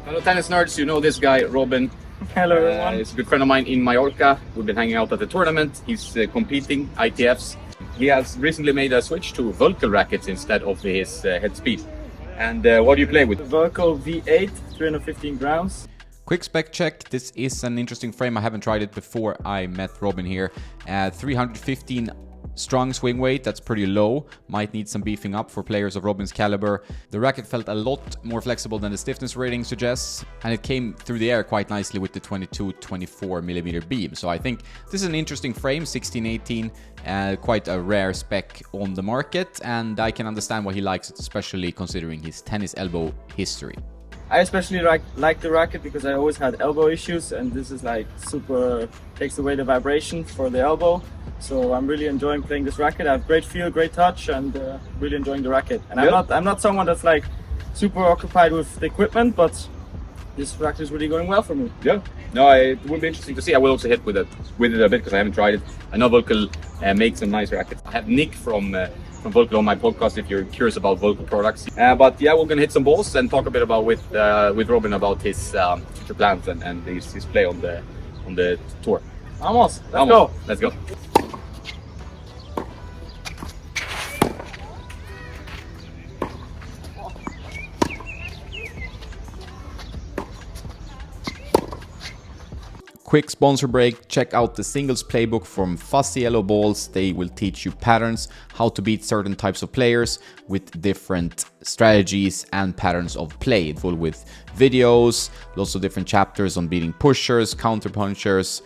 Hello tennis nerds, you know this guy, Robin. Hello everyone. He's a good friend of mine in Mallorca. We've been hanging out at the tournament. He's competing ITFs. He has recently made a switch to Vulcan rackets instead of his head speed. And what do you play with? Volco V8, 315 grams. Quick spec check. This is an interesting frame. I haven't tried it before I met Robin here. 315 strong swing weight, that's pretty low. Might need some beefing up for players of Robin's caliber. The racket felt a lot more flexible than the stiffness rating suggests, and it came through the air quite nicely with the 22-24mm beam. So I think this is an interesting frame, 16-18, quite a rare spec on the market, and I can understand why he likes it, especially considering his tennis elbow history. I especially like the racket because I always had elbow issues, and this is like super, takes away the vibration for the elbow. So I'm really enjoying playing this racket. I have great feel, great touch, and really enjoying the racket. And I'm not someone that's like super occupied with the equipment, but this racket is really going well for me. Yeah. No, it would be interesting to see. I will also hit with it a bit because I haven't tried it. I know Vulcan makes some nice rackets. I have Nick from Vulcan on my podcast if you're curious about Vulcan products. But yeah, we're gonna hit some balls and talk a bit about with Robin about his future plans and his play on the tour. Almost. Let's go. Let's go. Quick sponsor break. Check out the singles playbook from Fuzzy Yellow Balls. They will teach you patterns, how to beat certain types of players with different strategies and patterns of play. Full with videos, lots of different chapters on beating pushers, counter punchers,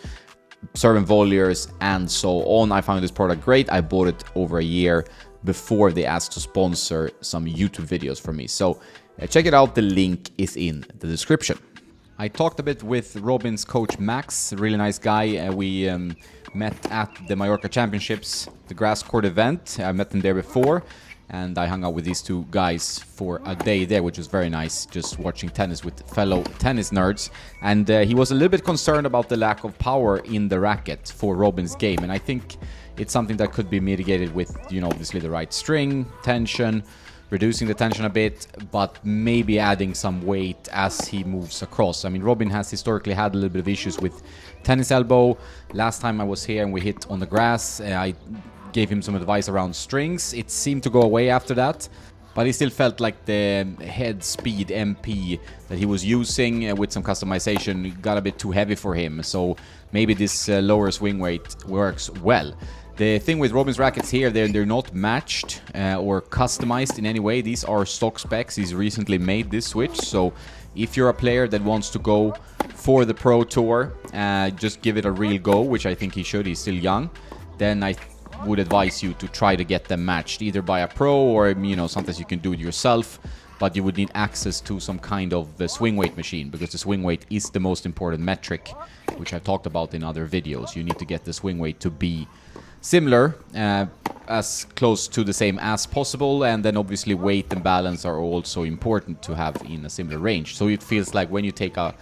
serve and volleyers, and so on. I found this product great. I bought it over a year before they asked to sponsor some YouTube videos for me. So check it out. The link is in the description. I talked a bit with Robin's coach Max, a really nice guy. We met at the Mallorca Championships, the grass court event. I met them there before, and I hung out with these two guys for a day there, which was very nice, just watching tennis with fellow tennis nerds. And he was a little bit concerned about the lack of power in the racket for Robin's game, and I think it's something that could be mitigated with, you know, obviously the right string, tension, reducing the tension a bit, but maybe adding some weight as he moves across. I mean, Robin has historically had a little bit of issues with tennis elbow. Last time I was here and we hit on the grass, I gave him some advice around strings. It seemed to go away after that, but he still felt like the head speed MP that he was using with some customization got a bit too heavy for him. So maybe this lower swing weight works well. The thing with Robin's rackets here, they're not matched or customized in any way. These are stock specs. He's recently made this switch. So if you're a player that wants to go for the pro tour, just give it a real go, which I think he should. He's still young. Then I would advise you to try to get them matched, either by a pro or, you know, sometimes you can do it yourself. But you would need access to some kind of swing weight machine, because the swing weight is the most important metric, which I've talked about in other videos. You need to get the swing weight to be similar, as close to the same as possible, and then obviously weight and balance are also important to have in a similar range. So it feels like when you take out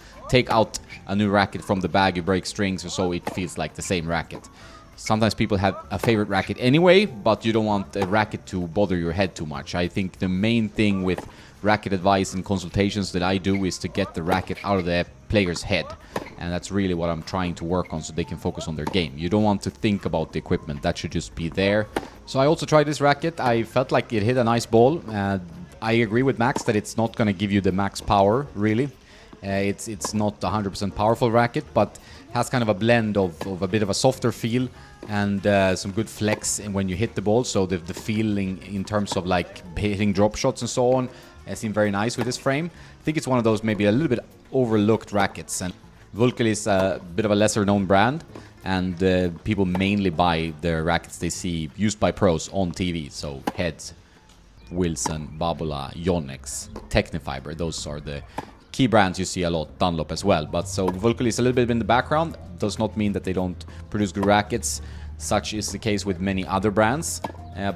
a new racket from the bag, you break strings or so, it feels like the same racket. Sometimes people have a favorite racket anyway, but you don't want a racket to bother your head too much. I think the main thing with racket advice and consultations that I do is to get the racket out of the player's head, and that's really what I'm trying to work on, so they can focus on their game. You don't want to think about the equipment, that should just be there. So I also tried this racket. I felt like it hit a nice ball. I agree with Max that it's not going to give you the max power, really. It's not 100% powerful racket, but has kind of a blend of a bit of a softer feel and some good flex when you hit the ball. So the feeling in terms of like hitting drop shots and so on seemed very nice with this frame. I think it's one of those maybe a little bit overlooked rackets, and Vulcan is a bit of a lesser known brand, and people mainly buy the rackets they see used by pros on TV. So Heads, Wilson, Babola, Yonex, Technifiber, those are the key brands you see a lot. Dunlop as well. But so Vulcan is a little bit in the background. Does not mean that they don't produce good rackets. Such is the case with many other brands.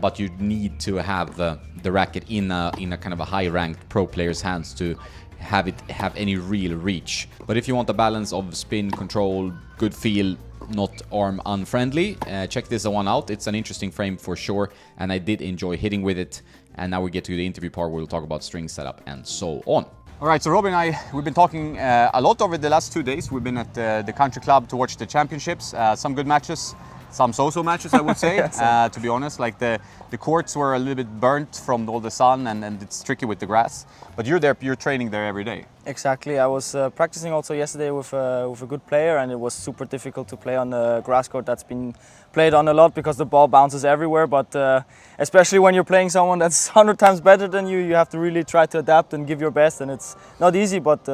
But you need to have the racket in a kind of a high-ranked pro player's hands to have any real reach. But if you want a balance of spin, control, good feel, not arm unfriendly, check this one out. It's an interesting frame for sure, and I did enjoy hitting with it. And now we get to the interview part where we'll talk about string setup and so on. All right, so Robin and I, we've been talking a lot over the last 2 days. We've been at the country club to watch the championships. Some good matches, some so-so matches, I would say. To be honest, like the courts were a little bit burnt from all the sun, and it's tricky with the grass. But you're training there every day. Exactly. I was practicing also yesterday with a good player, and it was super difficult to play on a grass court that's been played on a lot because the ball bounces everywhere. But especially when you're playing someone that's 100 times better than you, you have to really try to adapt and give your best, and it's not easy. But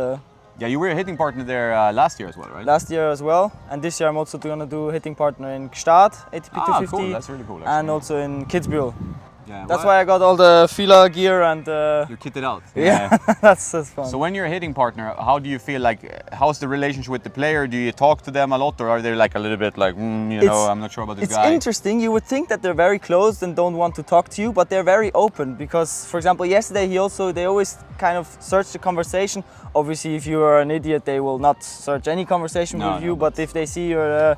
yeah, you were a hitting partner there last year as well, right? Last year as well, and this year I'm also going to do hitting partner in Gstaad, ATP 250, cool. That's really cool. Actually. and also in Kitzbühel. Yeah, that's why I got all the fila gear and. You're kitted out. Yeah, that's fun. So when you're a hitting partner, how do you feel like? How's the relationship with the player? Do you talk to them a lot, or are they like a little bit like, I'm not sure about this guy? It's interesting. You would think that they're very closed and don't want to talk to you, but they're very open. Because, for example, yesterday they always kind of search the conversation. Obviously, if you are an idiot, they will not search any conversation with you. But if they see you're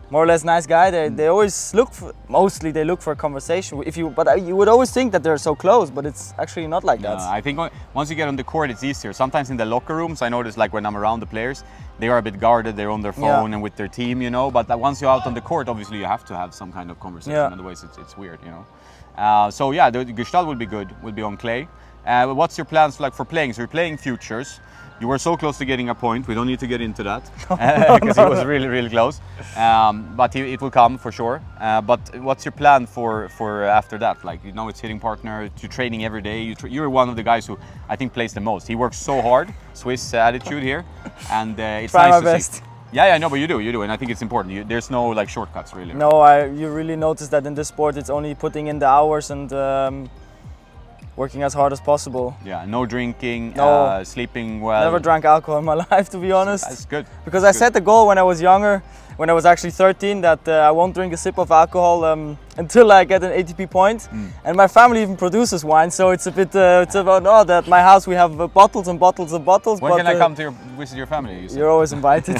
more or less nice guy, they always look for, mostly they look for a conversation. But you would always think that they're so close, but it's actually not like that. I think once you get on the court, it's easier. Sometimes in the locker rooms, I notice like when I'm around the players, they are a bit guarded, they're on their phone and with their team, but once you're out on the court, obviously you have to have some kind of conversation, otherwise it's weird, So yeah, the Gestalt will be good, will be on clay. What's your plans like for playing? So you're playing futures. You were so close to getting a point. We don't need to get into that because he was really, really close. But it will come for sure. But what's your plan for after that? Like, it's hitting partner. You're training every day. You're one of the guys who I think plays the most. He works so hard. Swiss attitude here, and it's try nice my to best. see. Yeah, no, but you do, and I think it's important. There's no like shortcuts really. No, you really notice that in this sport, it's only putting in the hours and. Working as hard as possible. Yeah, no drinking, no. Sleeping well. Never drank alcohol in my life, to be honest. That's good. Because I set the goal when I was younger, when I was actually 13, that I won't drink a sip of alcohol until I get an ATP point. And my family even produces wine, so it's a bit, it's about that my house we have bottles and bottles and bottles. When can I come to visit your family? You're always invited.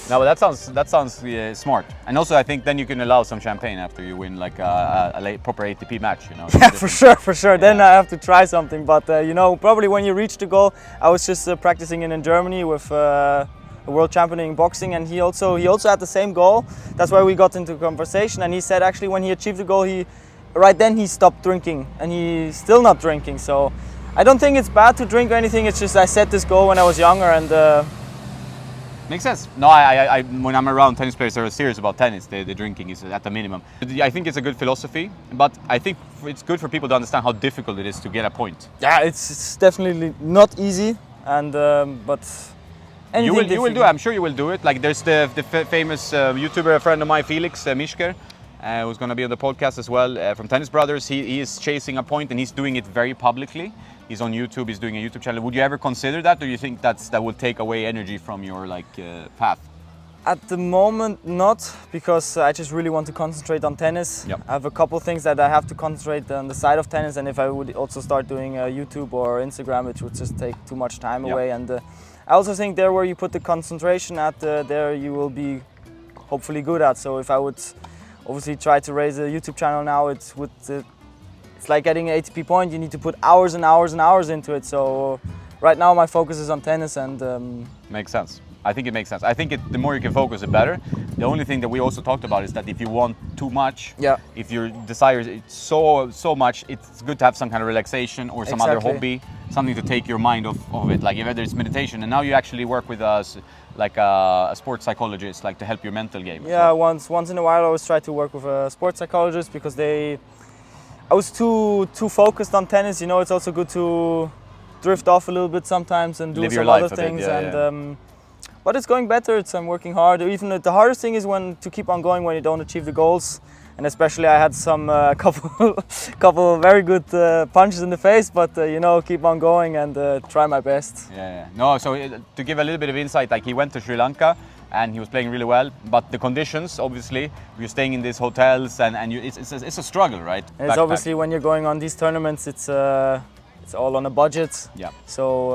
No, but that sounds smart. And also, I think then you can allow some champagne after you win like a proper ATP match. Yeah, for sure. Yeah. Then I have to try something. But probably when you reach the goal, I was just practicing in Germany with a world champion in boxing, and he also had the same goal. That's why we got into conversation. And he said actually when he achieved the goal, right then he stopped drinking, and he's still not drinking. So I don't think it's bad to drink or anything. It's just I set this goal when I was younger and. Makes sense. No, I when I'm around tennis players that are serious about tennis, the drinking is at the minimum. I think it's a good philosophy, but I think it's good for people to understand how difficult it is to get a point. Yeah, it's definitely not easy, and but you will do it. I'm sure you will do it. Like there's the famous YouTuber friend of mine, Felix Mischker, who's going to be on the podcast as well from Tennis Brothers. He is chasing a point and he's doing it very publicly. He's on YouTube. He's doing a YouTube channel. Would you ever consider that, or do you think that will take away energy from your path? At the moment, not, because I just really want to concentrate on tennis. Yep. I have a couple things that I have to concentrate on the side of tennis, and if I would also start doing YouTube or Instagram, it would just take too much time away. And I also think there where you put the concentration at, there you will be hopefully good at. So if I would obviously try to raise a YouTube channel now, it's like getting an ATP point. You need to put hours and hours and hours into it. So right now my focus is on tennis and... Makes sense. I think it makes sense. I think the more you can focus, the better. The only thing that we also talked about is that if you want too much, if your desire is so much, it's good to have some kind of relaxation or some other hobby, something to take your mind off of it. Like whether it's meditation, and now you actually work with us like a sports psychologist, like to help your mental game. Yeah, once in a while I always try to work with a sports psychologist because I was too focused on tennis. It's also good to drift off a little bit sometimes and do some other things. But it's going better. I'm working hard. Even the hardest thing is to keep on going when you don't achieve the goals. And especially I had some couple very good punches in the face. But keep on going and try my best. Yeah. No. So to give a little bit of insight, like he went to Sri Lanka. And he was playing really well, but the conditions, obviously, you're staying in these hotels, and it's a struggle, right? And it's obviously when you're going on these tournaments, it's all on a budget. Yeah. So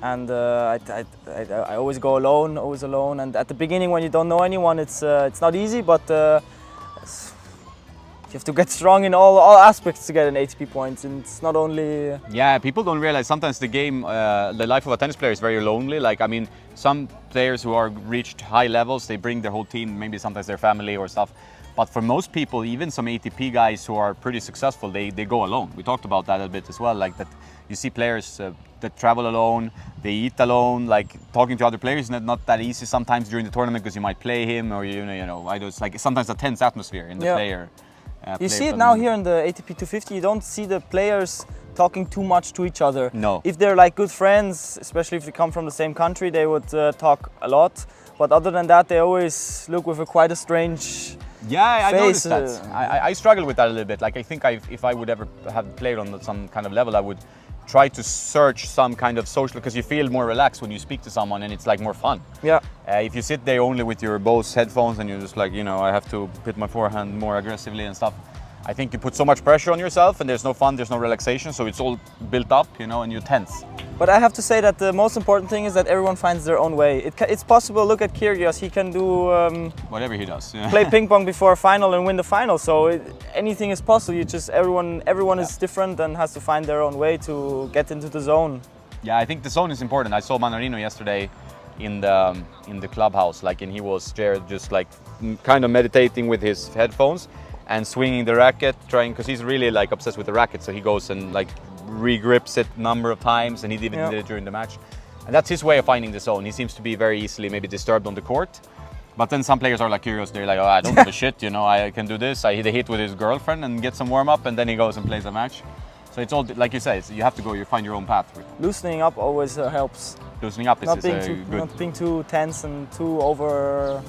I always go alone, and at the beginning when you don't know anyone, it's not easy, but you have to get strong in all aspects to get an ATP point, and it's not only. Yeah, people don't realize sometimes the game, the life of a tennis player is very lonely. Like, I mean, some players who are reached high levels, they bring their whole team, maybe sometimes their family or stuff. But for most people, even some ATP guys who are pretty successful, they go alone. We talked about that a bit as well, like that you see players that travel alone, they eat alone, like talking to other players is not that easy sometimes during the tournament because you might play him or, you know, it's like sometimes a tense atmosphere in the player. You see it now here in the ATP 250, you don't see the players talking too much to each other. No. If they're like good friends, especially if they come from the same country, they would talk a lot. But other than that, they always look with quite a strange I face. noticed that. I struggle with that a little bit. Like, I think if I would ever have played on some kind of level, I would try to search some kind of social, because you feel more relaxed when you speak to someone and it's like more fun. Yeah. If you sit there only with your Bose headphones and you're just like, you know, I have to hit my forehand more aggressively and stuff, I think you put so much pressure on yourself and there's no fun, there's no relaxation, so it's all built up, you know, and you're tense. But I have to say that the most important thing is that everyone finds their own way. It's possible. Look at Kyrgios; he can do whatever he does. Yeah. play ping pong before a final and win the final. So anything is possible. You just everyone is different and has to find their own way to get into the zone. Yeah, I think the zone is important. I saw Manarino yesterday in the clubhouse, like, and he was there just like kind of meditating with his headphones and swinging the racket, trying, because he's really like obsessed with the racket. So he goes and like re-grips it a number of times, and he even did it during the match. And that's his way of finding the zone. He seems to be very easily maybe disturbed on the court. But then some players are like curious. They're like, oh, I don't give a shit, you know, I can do this. They hit with his girlfriend and get some warm up, and then he goes and plays a match. So it's all, like you say, you have to go, you find your own path. Loosening up always helps. Loosening up is good. Not being too tense and too over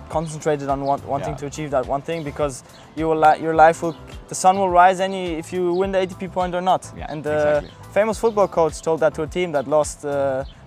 concentrated on wanting to achieve that one thing, because your life will, the sun will rise if you win the ATP point or not. Yeah, and the famous football coach told that to a team that lost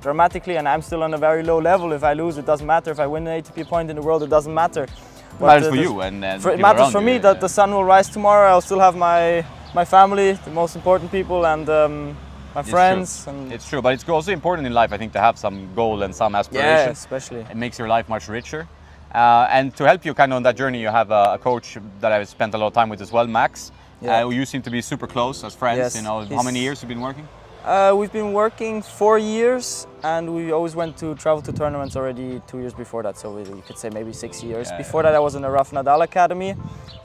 dramatically, and I'm still on a very low level. If I lose, it doesn't matter. If I win an ATP point in the world, it doesn't matter. It matters for you, and it matters for me that the sun will rise tomorrow. I'll still have my family, the most important people, and my friends. And it's true, but it's also important in life, I think, to have some goal and some aspiration. Yeah, especially. It makes your life much richer. And to help you kind of on that journey, you have a coach that I've spent a lot of time with as well, Max. You seem to be super close as friends. Yes, you know, how many years have you been working? We've been working 4 years, and we always went to travel to tournaments already 2 years before that, so you could say maybe 6 years. Before that I was in the Rafa Nadal Academy,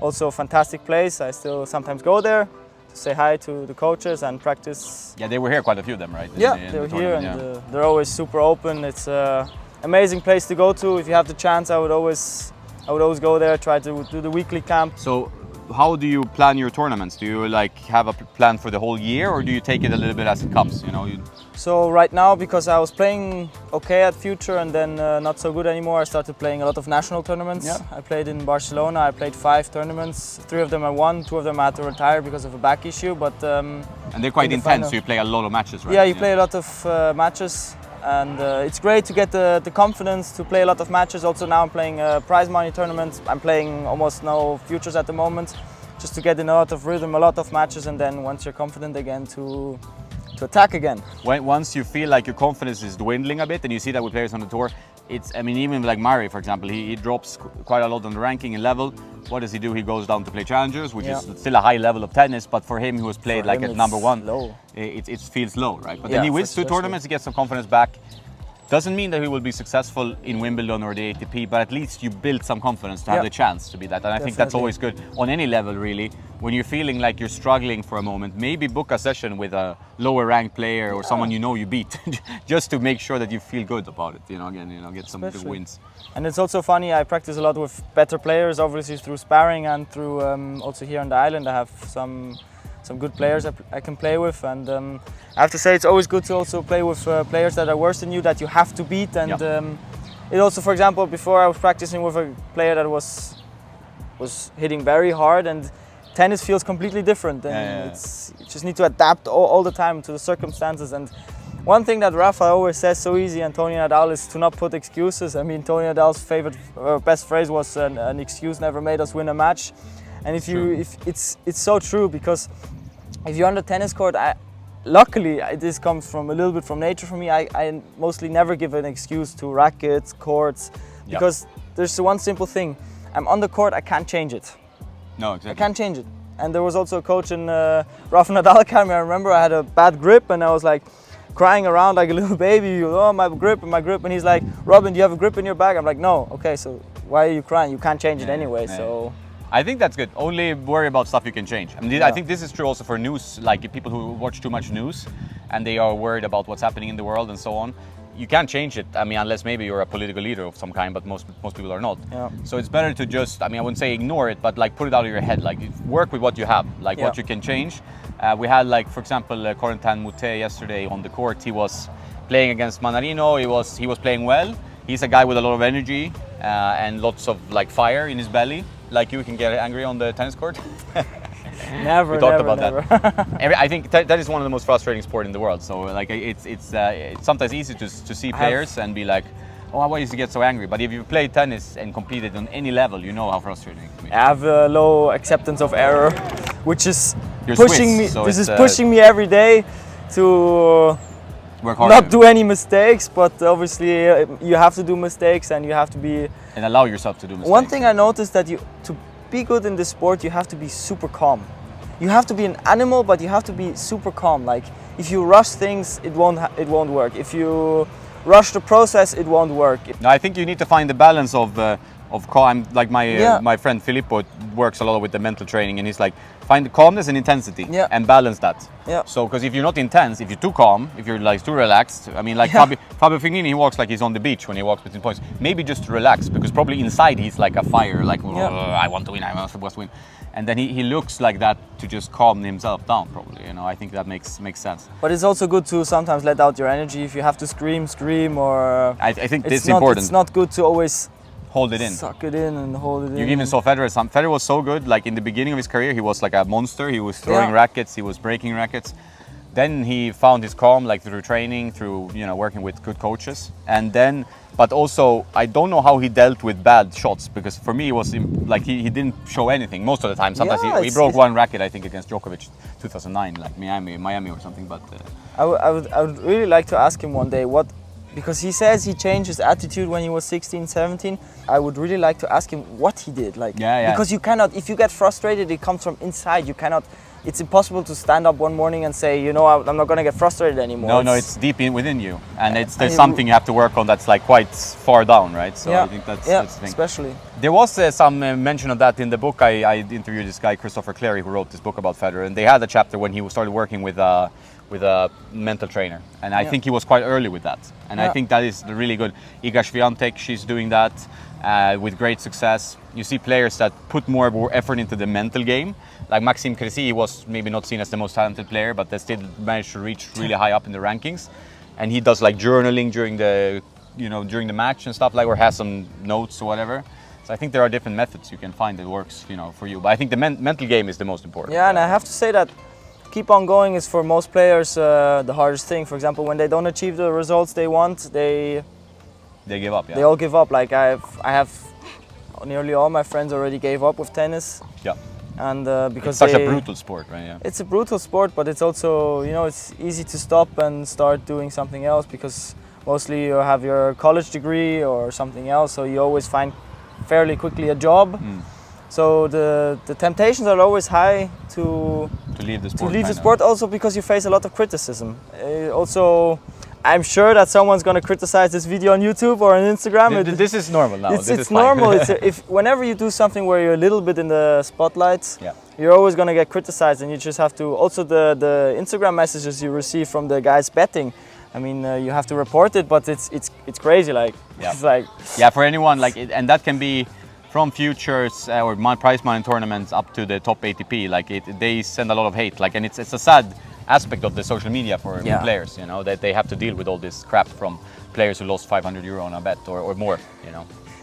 also a fantastic place. I still sometimes go there to say hi to the coaches and practice. Yeah, they were here, quite a few of them, right? They were here, and they're always super open. It's an amazing place to go to. If you have the chance, I would always go there, try to do the weekly camp. So how do you plan your tournaments? Do you like have a plan for the whole year, or do you take it a little bit as it comes? You know. So right now, because I was playing okay at Future and then not so good anymore, I started playing a lot of national tournaments. Yeah. I played in Barcelona. I played 5 tournaments. 3 of them I won. 2 of them I had to retire because of a back issue. But and they're quite intense. So you play a lot of matches, right? Yeah, you play a lot of matches. And it's great to get the confidence to play a lot of matches. Also now I'm playing prize money tournaments. I'm playing almost no futures at the moment, just to get in a lot of rhythm, a lot of matches, and then once you're confident again, to attack again. Once you feel like your confidence is dwindling a bit, and you see that with players on the tour, I mean, even like Murray, for example, he drops quite a lot on the ranking and level. What does he do? He goes down to play challengers, which is still a high level of tennis, but for him, who has played like at number 1, it feels low, right? But then he wins 2 tournaments, he gets some confidence back. Doesn't mean that he will be successful in Wimbledon or the ATP, but at least you build some confidence to have the chance to be that. And I think that's always good on any level, really. When you're feeling like you're struggling for a moment, maybe book a session with a lower ranked player or someone you know you beat, just to make sure that you feel good about it. You know, again, get some good wins. And it's also funny, I practice a lot with better players, obviously through sparring and through also here on the island. I have some good players I can play with, and I have to say it's always good to also play with players that are worse than you, that you have to beat. And it also, for example, before I was practicing with a player that was hitting very hard, and tennis feels completely different, and you just need to adapt all the time to the circumstances. And one thing that Rafa always says so easy, and Tony Nadal, is to not put excuses. I mean, Tony Nadal's best phrase was an excuse never made us win a match. And if it's so true, because if you're on the tennis court, luckily this comes from a little bit from nature for me. I mostly never give an excuse to rackets, courts, because there's one simple thing: I'm on the court, I can't change it. No, I exactly. can't change it. And there was also a coach in Rafa Nadal Academy. I remember I had a bad grip and I was like crying around like a little baby. Oh, my grip. And he's like, Robin, do you have a grip in your bag? I'm like, no. Okay, so why are you crying? You can't change it anyway. So I think that's good. Only worry about stuff you can change. I mean, I think this is true also for news, like people who watch too much news and they are worried about what's happening in the world and so on. You can't change it, I mean, unless maybe you're a political leader of some kind, but most people are not. Yeah. So it's better to just, I mean, I wouldn't say ignore it, but like put it out of your head, like work with what you have, like what you can change. We had like, for example, Corentin Moutet yesterday on the court. He was playing against Manarino. He was playing well. He's a guy with a lot of energy and lots of like fire in his belly. Like you can get angry on the tennis court. Never. We talked about never. that. I think that is one of the most frustrating sport in the world. So like it's sometimes easy to see players and be like, oh, why does he get so angry? But if you play tennis and competed on any level, you know how frustrating it can be. I have a low acceptance of error, which is You're pushing Swiss, me. so This is it's, pushing me every day to Work harder not do any mistakes. But obviously, you have to do mistakes and you have to be. and allow yourself to do mistakes. One thing I noticed that to be good in this sport, you have to be super calm. You have to be an animal, but you have to be super calm. Like if you rush things, it won't work. If you rush the process, it won't work. No, I think you need to find the balance of calm. Like my friend Filippo works a lot with the mental training, and he's like, find the calmness and intensity and balance that. Yeah. So because if you're not intense, if you're too calm, if you're like too relaxed, I mean, like Fabio Fognini, he walks like he's on the beach when he walks between points. Maybe just relax, because probably inside he's like a fire, like I want to win, I want to win. And then he looks like that to just calm himself down, probably. You know, I think that makes sense. But it's also good to sometimes let out your energy. If you have to scream, or I think this is not, important. It's not good to always hold it in. Suck it in and hold it in. You even saw Federer. Federer was so good. Like in the beginning of his career, he was like a monster. He was throwing rackets. He was breaking rackets. Then he found his calm, like through training, through working with good coaches, and then. But also, I don't know how he dealt with bad shots, because for me it was like he didn't show anything most of the time. Sometimes he broke one racket, I think, against Djokovic, 2009, like Miami or something. But I would really like to ask him one day because he says he changed his attitude when he was 16, 17. I would really like to ask him what he did. Like, because you cannot, if you get frustrated, it comes from inside. You cannot. It's impossible to stand up one morning and say, I'm not going to get frustrated anymore. No, it's deep within you, and there's something you have to work on that's like quite far down, right? So I think that's the thing. Especially. There was some mention of that in the book. I interviewed this guy, Christopher Clary, who wrote this book about Federer, and they had a chapter when he started working with a mental trainer, and I think he was quite early with that, and I think that is really good. Iga Swiatek, she's doing that with great success. You see players that put more effort into the mental game, like Maxime Cressy. He was maybe not seen as the most talented player, but they still managed to reach really high up in the rankings, and he does like journaling during the match and stuff, like, or has some notes or whatever. So I think there are different methods you can find that works for you, but I think the mental game is the most important. Yeah, and I have to say that keep on going is for most players the hardest thing. For example, when they don't achieve the results they want, they give up. They all give up. Like I have nearly all my friends already gave up with tennis. Yeah. And because it's such a brutal sport, right? Yeah. It's a brutal sport, but it's also it's easy to stop and start doing something else, because mostly you have your college degree or something else, so you always find fairly quickly a job. So the temptations are always high to leave the sport. Also because you face a lot of criticism. Also, I'm sure that someone's going to criticize this video on YouTube or on Instagram. This is normal now. It's normal. Whenever you do something where you're a little bit in the spotlight, you're always going to get criticized, and you just have to. Also, the Instagram messages you receive from the guys betting, I mean, you have to report it, but it's crazy. Like it's like for anyone and that can be from futures or prize money tournaments up to the top ATP. Like they send a lot of hate. Like, and it's a sad aspect of the social media for players, that they have to deal with all this crap from players who lost 500 euro on a bet or more,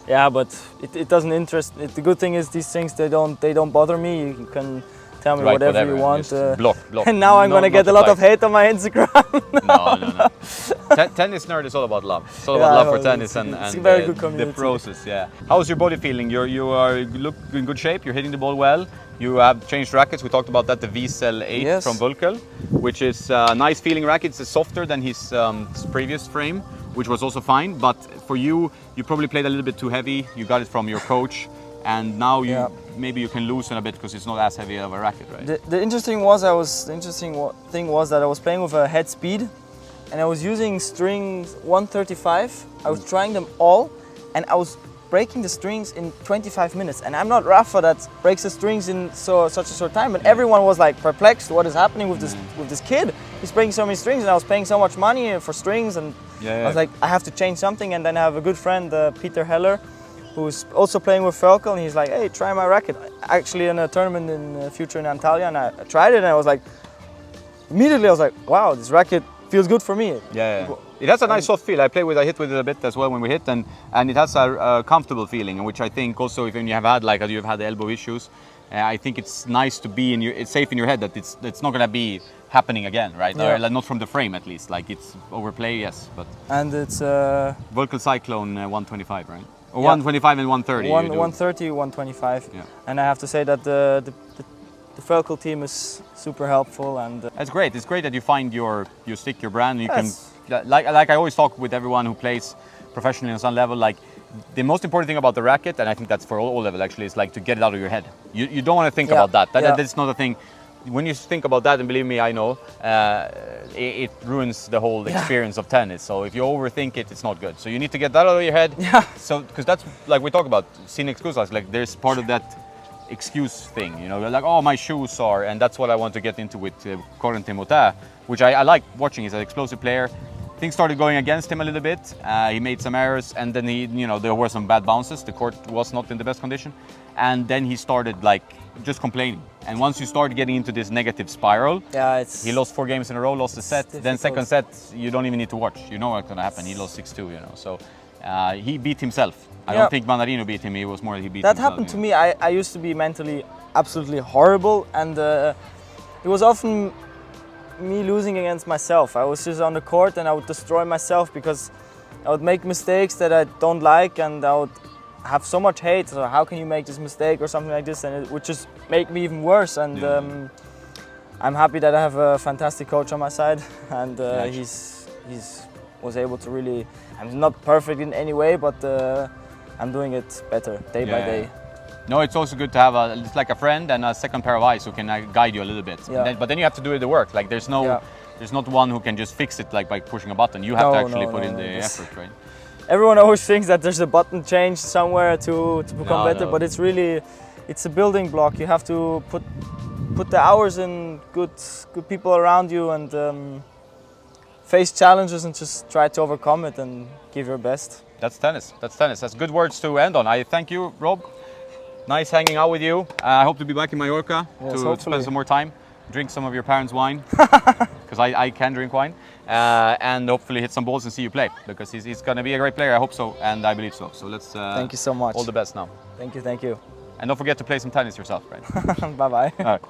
Yeah, but it doesn't interest. The good thing is these things they don't bother me. You can tell me whatever you want. Block. And now I'm gonna get a lot of hate on my Instagram. No. Tennis nerd is all about love. It's all about love for tennis and a very good community. The process. Yeah. How's your body feeling? You look in good shape. You're hitting the ball well. You have changed rackets. We talked about that. The VCell 8 from Bucher, which is a nice feeling racket. It's softer than his previous frame, which was also fine. But for you probably played a little bit too heavy. You got it from your coach. and now maybe you can loosen a bit because it's not as heavy of a racket, right? The interesting thing was that I was playing with a head speed, and I was using strings 135. I was trying them all, and I was breaking the strings in 25 minutes. And I'm not Rafa that breaks the strings in such a short time. But everyone was like perplexed. What is happening with this kid? He's breaking so many strings, and I was paying so much money for strings, and I was like, I have to change something. And then I have a good friend, Peter Heller, who's also playing with Velkel, and he's like, hey, try my racket. Actually in a tournament in the future in Antalya, and I tried it, and I was like, immediately I was like, wow, this racket feels good for me. It has a nice soft feel. I hit with it a bit as well when we hit, and it has a comfortable feeling, which I think also if you have had you've had the elbow issues, I think it's nice to be it's safe in your head that it's not gonna be happening again, right? Or not from the frame at least. Like it's overplay, yes, but. And it's Volkel Cyclone 125, right? Or 125 and 130. 130, 125. Yeah. And I have to say that the Velkel team is super helpful, and it's great. It's great that you find your stick, your brand. You can like I always talk with everyone who plays professionally on some level. Like the most important thing about the racket, and I think that's for all level actually, is like to get it out of your head. You don't want to think about that. That's not a thing. When you think about that, and believe me, I know, it ruins the whole experience of tennis. So if you overthink it, it's not good. So you need to get that out of your head. So because that's like we talk about sin excusas. Like there's part of that excuse thing, you know, like, oh, my shoes are, and that's what I want to get into with Corentin Moutet, which I like watching. He's an explosive player. Things started going against him a little bit. He made some errors, and then there were some bad bounces. The court was not in the best condition, and then he started like just complaining. And once you start getting into this negative spiral, he lost 4 games in a row, lost a set. Then second set, you don't even need to watch. You know what's going to happen. He lost 6-2, you know. So he beat himself. I don't think Manarino beat him. It was more he beat himself. That happened to me. I used to be mentally absolutely horrible, and it was often me losing against myself. I was just on the court and I would destroy myself because I would make mistakes that I don't like, and I would have so much hate. So how can you make this mistake or something like this? And it would just make me even worse. And I'm happy that I have a fantastic coach on my side, and he's was able to really. I'm not perfect in any way, but I'm doing it better day by day. No, it's also good to have it's like a friend and a second pair of eyes who can guide you a little bit. But then you have to do the work. Like there's not one who can just fix it like by pushing a button. You have to actually put in the effort, right? Everyone always thinks that there's a button change somewhere to become better, but it's really, it's a building block. You have to put the hours in, good people around you, and face challenges and just try to overcome it and give your best. That's tennis. That's tennis. That's good words to end on. I thank you, Rob. Nice hanging out with you. I hope to be back in Mallorca to spend some more time, drink some of your parents' wine, because I can drink wine, and hopefully hit some balls and see you play, because he's going to be a great player. I hope so, and I believe so. So let's. Thank you so much. All the best now. Thank you. And don't forget to play some tennis yourself, right? Bye-bye. All right.